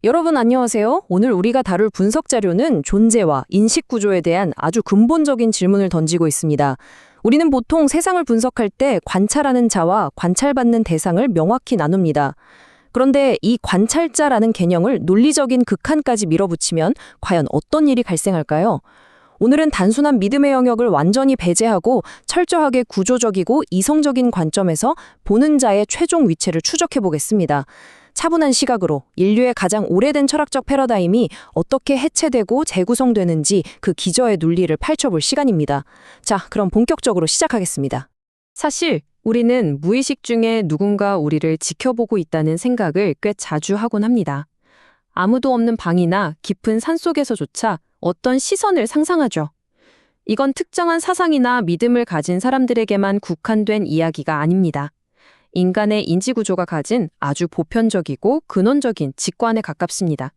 여러분 안녕하세요. 오늘 우리가 다룰 분석 자료는 존재와 인식 구조에 대한 아주 근본적인 질문을 던지고 있습니다. 우리는 보통 세상을 분석할 때 관찰하는 자와 관찰받는 대상을 명확히 나눕니다. 그런데 이 관찰자라는 개념을 논리적인 극한까지 밀어붙이면 과연 어떤 일이 발생할까요? 오늘은 단순한 믿음의 영역을 완전히 배제하고 철저하게 구조적이고 이성적인 관점에서 보는 자의 최종 위치를 추적해 보겠습니다. 차분한 시각으로 인류의 가장 오래된 철학적 패러다임이 어떻게 해체되고 재구성되는지 그 기저의 논리를 펼쳐볼 시간입니다. 자, 그럼 본격적으로 시작하겠습니다. 사실 우리는 무의식 중에 누군가 우리를 지켜보고 있다는 생각을 꽤 자주 하곤 합니다. 아무도 없는 방이나 깊은 산속에서조차 어떤 시선을 상상하죠. 이건 특정한 사상이나 믿음을 가진 사람들에게만 국한된 이야기가 아닙니다. 인간의 인지구조가 가진 아주 보편적이고 근원적인 직관에 가깝습니다.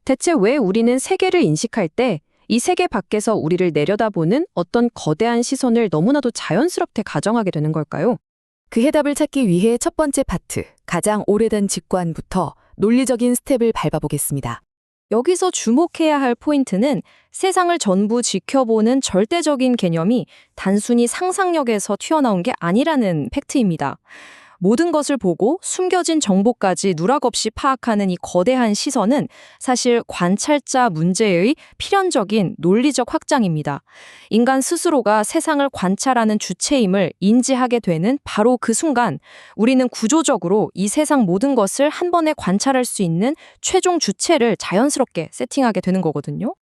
대체 왜 우리는 세계를 인식할 때 이 세계 밖에서 우리를 내려다보는 어떤 거대한 시선을 너무나도 자연스럽게 가정하게 되는 걸까요? 그 해답을 찾기 위해 첫 번째 파트, 가장 오래된 직관부터 논리적인 스텝을 밟아보겠습니다. 여기서 주목해야 할 포인트는 세상을 전부 지켜보는 절대적인 개념이 단순히 상상력에서 튀어나온 게 아니라는 팩트입니다. 모든 것을 보고 숨겨진 정보까지 누락 없이 파악하는 이 거대한 시선은 사실 관찰자 문제의 필연적인 논리적 확장입니다. 인간 스스로가 세상을 관찰하는 주체임을 인지하게 되는 바로 그 순간 우리는 구조적으로 이 세상 모든 것을 한 번에 관찰할 수 있는 최종 주체를 자연스럽게 세팅하게 되는 거거든요.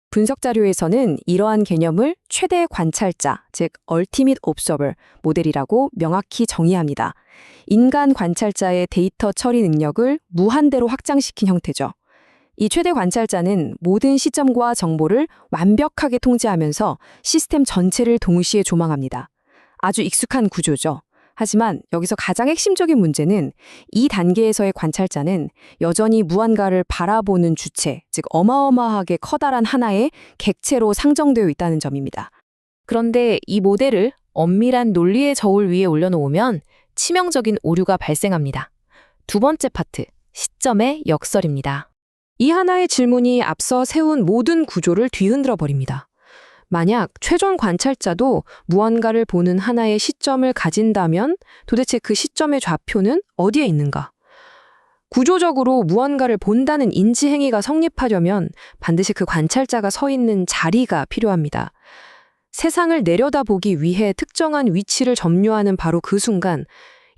분석 자료에서는 이러한 개념을 최대 관찰자, 즉 Ultimate Observer 모델이라고 명확히 정의합니다. 인간 관찰자의 데이터 처리 능력을 무한대로 확장시킨 형태죠. 이 최대 관찰자는 모든 시점과 정보를 완벽하게 통제하면서 시스템 전체를 동시에 조망합니다. 아주 익숙한 구조죠. 하지만 여기서 가장 핵심적인 문제는 이 단계에서의 관찰자는 여전히 무언가를 바라보는 주체, 즉 어마어마하게 커다란 하나의 객체로 상정되어 있다는 점입니다. 그런데 이 모델을 엄밀한 논리의 저울 위에 올려놓으면 치명적인 오류가 발생합니다. 두 번째 파트, 시점의 역설입니다. 이 하나의 질문이 앞서 세운 모든 구조를 뒤흔들어 버립니다. 만약 최종 관찰자도 무언가를 보는 하나의 시점을 가진다면 도대체 그 시점의 좌표는 어디에 있는가? 구조적으로 무언가를 본다는 인지 행위가 성립하려면 반드시 그 관찰자가 서 있는 자리가 필요합니다. 세상을 내려다보기 위해 특정한 위치를 점유하는 바로 그 순간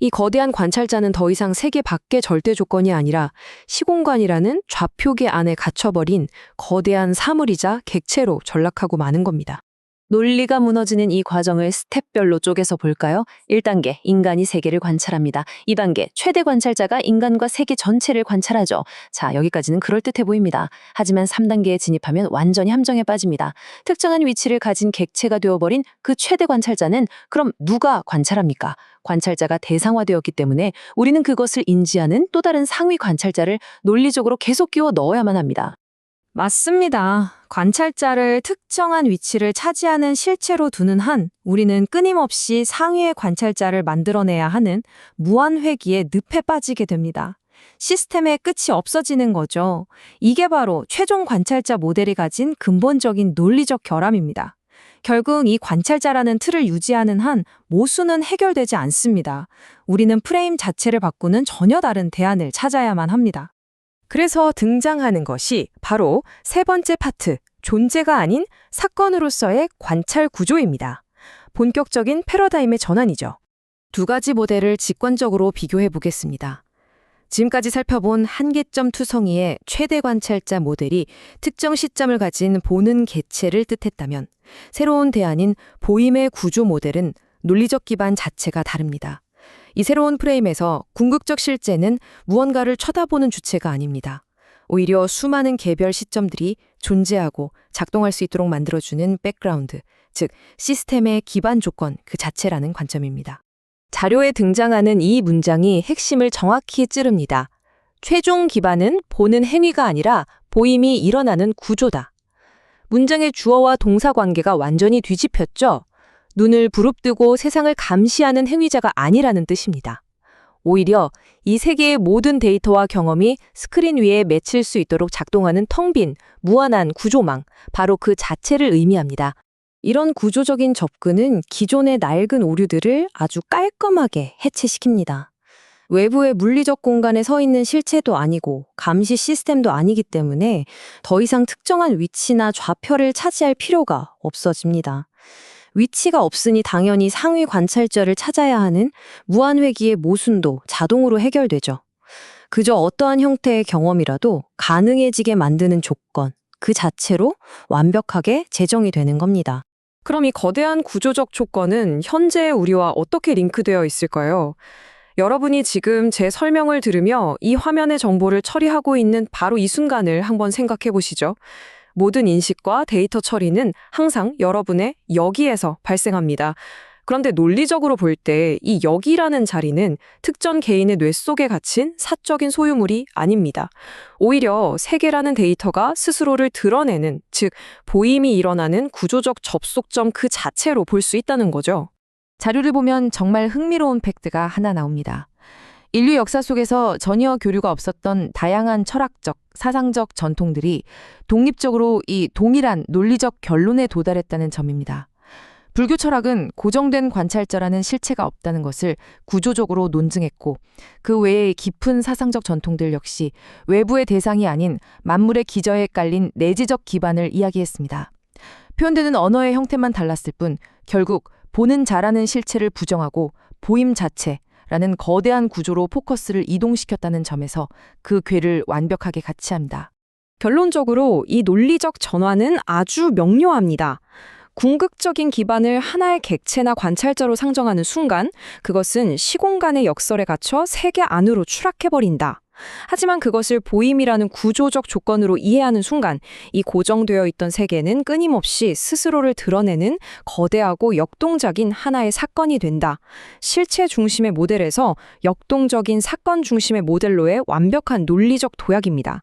이 거대한 관찰자는 더 이상 세계 밖의 절대 조건이 아니라 시공간이라는 좌표계 안에 갇혀버린 거대한 사물이자 객체로 전락하고 마는 겁니다. 논리가 무너지는 이 과정을 스텝별로 쪼개서 볼까요? 1단계, 인간이 세계를 관찰합니다. 2단계, 최대 관찰자가 인간과 세계 전체를 관찰하죠. 자, 여기까지는 그럴듯해 보입니다. 하지만 3단계에 진입하면 완전히 함정에 빠집니다. 특정한 위치를 가진 객체가 되어버린 그 최대 관찰자는 그럼 누가 관찰합니까? 관찰자가 대상화되었기 때문에 우리는 그것을 인지하는 또 다른 상위 관찰자를 논리적으로 계속 끼워 넣어야만 합니다. 맞습니다. 관찰자를 특정한 위치를 차지하는 실체로 두는 한 우리는 끊임없이 상위의 관찰자를 만들어내야 하는 무한회귀의 늪에 빠지게 됩니다. 시스템의 끝이 없어지는 거죠. 이게 바로 최종 관찰자 모델이 가진 근본적인 논리적 결함입니다. 결국 이 관찰자라는 틀을 유지하는 한 모순은 해결되지 않습니다. 우리는 프레임 자체를 바꾸는 전혀 다른 대안을 찾아야만 합니다. 그래서 등장하는 것이 바로 세 번째 파트, 존재가 아닌 사건으로서의 관찰 구조입니다. 본격적인 패러다임의 전환이죠. 두 가지 모델을 직관적으로 비교해 보겠습니다. 지금까지 살펴본 한계점 투성이의 최대 관찰자 모델이 특정 시점을 가진 보는 개체를 뜻했다면 새로운 대안인 보임의 구조 모델은 논리적 기반 자체가 다릅니다. 이 새로운 프레임에서 궁극적 실제는 무언가를 쳐다보는 주체가 아닙니다. 오히려 수많은 개별 시점들이 존재하고 작동할 수 있도록 만들어주는 백그라운드, 즉 시스템의 기반 조건 그 자체라는 관점입니다. 자료에 등장하는 이 문장이 핵심을 정확히 찌릅니다. 최종 기반은 보는 행위가 아니라 보임이 일어나는 구조다. 문장의 주어와 동사 관계가 완전히 뒤집혔죠? 눈을 부릅뜨고 세상을 감시하는 행위자가 아니라는 뜻입니다. 오히려 이 세계의 모든 데이터와 경험이 스크린 위에 맺힐 수 있도록 작동하는 텅 빈, 무한한 구조망, 바로 그 자체를 의미합니다. 이런 구조적인 접근은 기존의 낡은 오류들을 아주 깔끔하게 해체시킵니다. 외부의 물리적 공간에 서 있는 실체도 아니고 감시 시스템도 아니기 때문에 더 이상 특정한 위치나 좌표를 차지할 필요가 없어집니다. 위치가 없으니 당연히 상위 관찰자를 찾아야 하는 무한회귀의 모순도 자동으로 해결되죠. 그저 어떠한 형태의 경험이라도 가능해지게 만드는 조건, 그 자체로 완벽하게 제정이 되는 겁니다. 그럼 이 거대한 구조적 조건은 현재의 우리와 어떻게 링크되어 있을까요? 여러분이 지금 제 설명을 들으며 이 화면의 정보를 처리하고 있는 바로 이 순간을 한번 생각해 보시죠. 모든 인식과 데이터 처리는 항상 여러분의 여기에서 발생합니다. 그런데 논리적으로 볼 때 이 여기라는 자리는 특정 개인의 뇌 속에 갇힌 사적인 소유물이 아닙니다. 오히려 세계라는 데이터가 스스로를 드러내는, 즉 보임이 일어나는 구조적 접속점 그 자체로 볼 수 있다는 거죠. 자료를 보면 정말 흥미로운 팩트가 하나 나옵니다. 인류 역사 속에서 전혀 교류가 없었던 다양한 철학적, 사상적 전통들이 독립적으로 이 동일한 논리적 결론에 도달했다는 점입니다. 불교 철학은 고정된 관찰자라는 실체가 없다는 것을 구조적으로 논증했고, 그 외의 깊은 사상적 전통들 역시 외부의 대상이 아닌 만물의 기저에 깔린 내지적 기반을 이야기했습니다. 표현되는 언어의 형태만 달랐을 뿐 결국 보는 자라는 실체를 부정하고 보임 자체라는 거대한 구조로 포커스를 이동시켰다는 점에서 그 궤를 완벽하게 같이합니다. 결론적으로 이 논리적 전환은 아주 명료합니다. 궁극적인 기반을 하나의 객체나 관찰자로 상정하는 순간, 그것은 시공간의 역설에 갇혀 세계 안으로 추락해버린다. 하지만 그것을 보임이라는 구조적 조건으로 이해하는 순간, 이 고정되어 있던 세계는 끊임없이 스스로를 드러내는 거대하고 역동적인 하나의 사건이 된다. 실체 중심의 모델에서 역동적인 사건 중심의 모델로의 완벽한 논리적 도약입니다.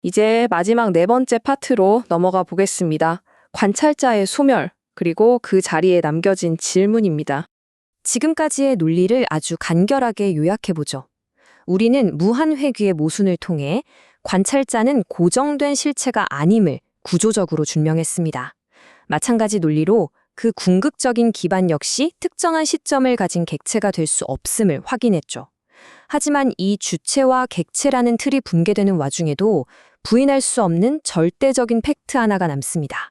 이제 마지막 네 번째 파트로 넘어가 보겠습니다. 관찰자의 소멸, 그리고 그 자리에 남겨진 질문입니다. 지금까지의 논리를 아주 간결하게 요약해보죠. 우리는 무한회귀의 모순을 통해 관찰자는 고정된 실체가 아님을 구조적으로 증명했습니다. 마찬가지 논리로 그 궁극적인 기반 역시 특정한 시점을 가진 객체가 될 수 없음을 확인했죠. 하지만 이 주체와 객체라는 틀이 붕괴되는 와중에도 부인할 수 없는 절대적인 팩트 하나가 남습니다.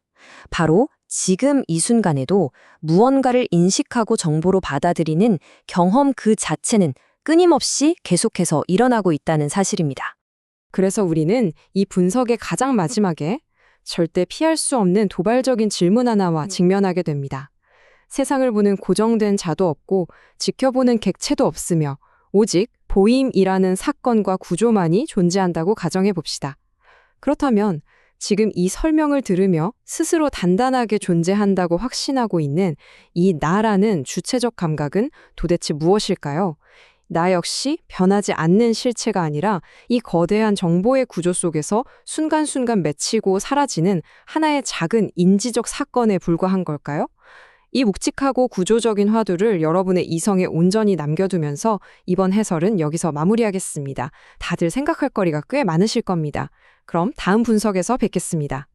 바로 지금 이 순간에도 무언가를 인식하고 정보로 받아들이는 경험 그 자체는 끊임없이 계속해서 일어나고 있다는 사실입니다. 그래서 우리는 이 분석의 가장 마지막에 절대 피할 수 없는 도발적인 질문 하나와 직면하게 됩니다. 세상을 보는 고정된 자도 없고 지켜보는 객체도 없으며 오직 보임이라는 사건과 구조만이 존재한다고 가정해 봅시다. 그렇다면 지금 이 설명을 들으며 스스로 단단하게 존재한다고 확신하고 있는 이 나라는 주체적 감각은 도대체 무엇일까요? 나 역시 변하지 않는 실체가 아니라 이 거대한 정보의 구조 속에서 순간순간 맺히고 사라지는 하나의 작은 인지적 사건에 불과한 걸까요? 이 묵직하고 구조적인 화두를 여러분의 이성에 온전히 남겨두면서 이번 해설은 여기서 마무리하겠습니다. 다들 생각할 거리가 꽤 많으실 겁니다. 그럼 다음 분석에서 뵙겠습니다.